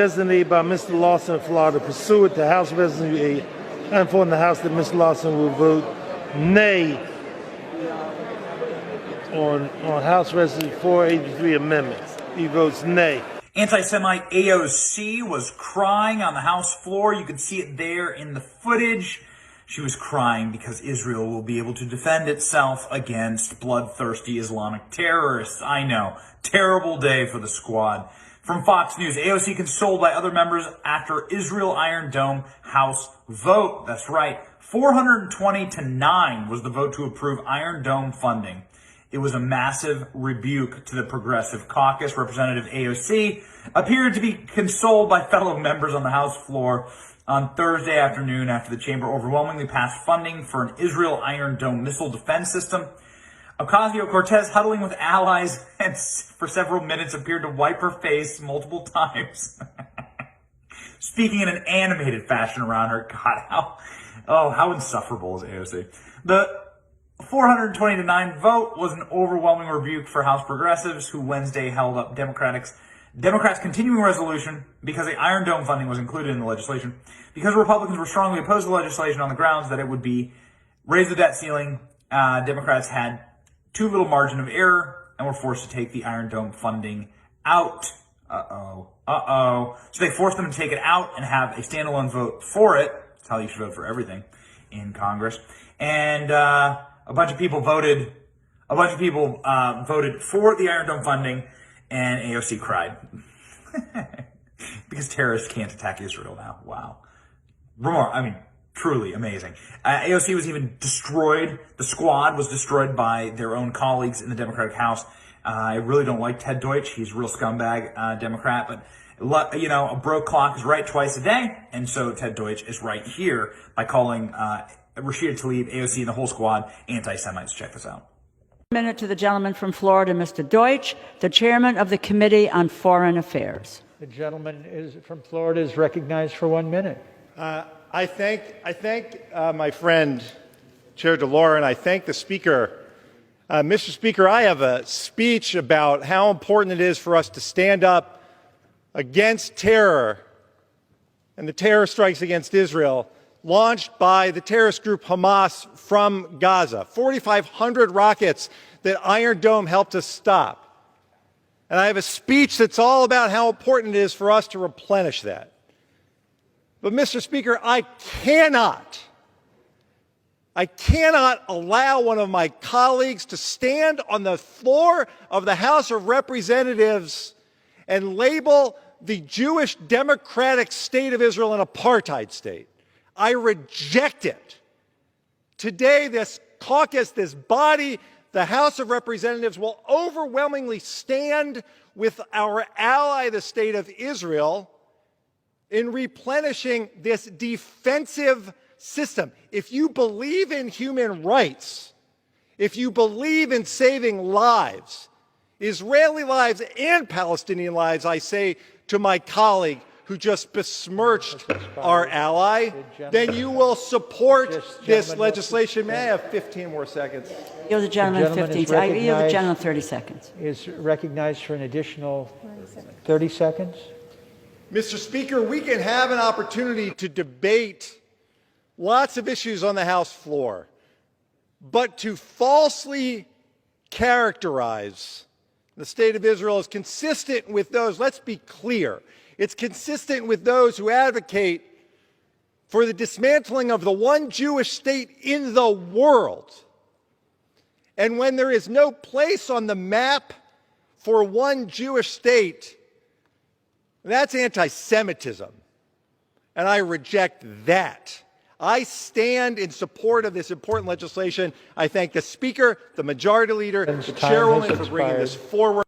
designated by Mr. Lawson of Florida, pursuant to House Resolution 8, I inform the House that Mr. Lawson will vote nay on House Resolution 483 amendments. He votes nay. Anti-Semite AOC was crying on the House floor. You can see it there in the footage. She was crying because Israel will be able to defend itself against bloodthirsty Islamic terrorists. I know. Terrible day for the squad. From Fox News, AOC consoled by other members after Israel Iron Dome House vote. That's right. 420-9 was the vote to approve Iron Dome funding. It was a massive rebuke to the Progressive Caucus. Representative AOC appeared to be consoled by fellow members on the House floor on Thursday afternoon after the chamber overwhelmingly passed funding for an Israel Iron Dome missile defense system. Ocasio-Cortez, huddling with allies and for several minutes, appeared to wipe her face multiple times, speaking in an animated fashion around her. God, how insufferable is AOC? The 420-9 vote was an overwhelming rebuke for House progressives, who Wednesday held up Democrats' continuing resolution because the Iron Dome funding was included in the legislation, because Republicans were strongly opposed to the legislation on the grounds that it would raise the debt ceiling. Democrats had too little margin of error and were forced to take the Iron Dome funding out. So they forced them to take it out and have a standalone vote for it. That's how you should vote for everything in Congress. And a bunch of people voted for the Iron Dome funding, and AOC cried. Because terrorists can't attack Israel now. Wow. Truly amazing. AOC was even destroyed. The squad was destroyed by their own colleagues in the Democratic House. I really don't like Ted Deutsch. He's a real scumbag Democrat. But, a broke clock is right twice a day. And so Ted Deutsch is right here by calling Rashida Tlaib, AOC, and the whole squad anti-Semites. Check this out. Minute to the gentleman from Florida, Mr. Deutsch, the chairman of the Committee on Foreign Affairs. The gentleman from Florida is recognized for 1 minute. I thank my friend, Chair DeLauro, and I thank the Speaker. Mr. Speaker, I have a speech about how important it is for us to stand up against terror and the terror strikes against Israel launched by the terrorist group Hamas from Gaza. 4,500 rockets that Iron Dome helped us stop. And I have a speech that's all about how important it is for us to replenish that. But, Mr. Speaker, I cannot allow one of my colleagues to stand on the floor of the House of Representatives and label the Jewish democratic state of Israel an apartheid state. I reject it. Today, this caucus, this body, the House of Representatives will overwhelmingly stand with our ally, the state of Israel, in replenishing this defensive system. If you believe in human rights, if you believe in saving lives, Israeli lives and Palestinian lives, I say to my colleague who just besmirched our ally, then you will support this legislation. May I have 15 more seconds? You're the gentleman 15 seconds. You're the gentleman 30 seconds. Is recognized for an additional 30 seconds. Mr. Speaker, we can have an opportunity to debate lots of issues on the House floor, but to falsely characterize the state of Israel is consistent with those, let's be clear, it's consistent with those who advocate for the dismantling of the one Jewish state in the world. And when there is no place on the map for one Jewish state, that's anti-Semitism, and I reject that. I stand in support of this important legislation. I thank the Speaker, the Majority Leader, the Chairwoman for bringing this forward.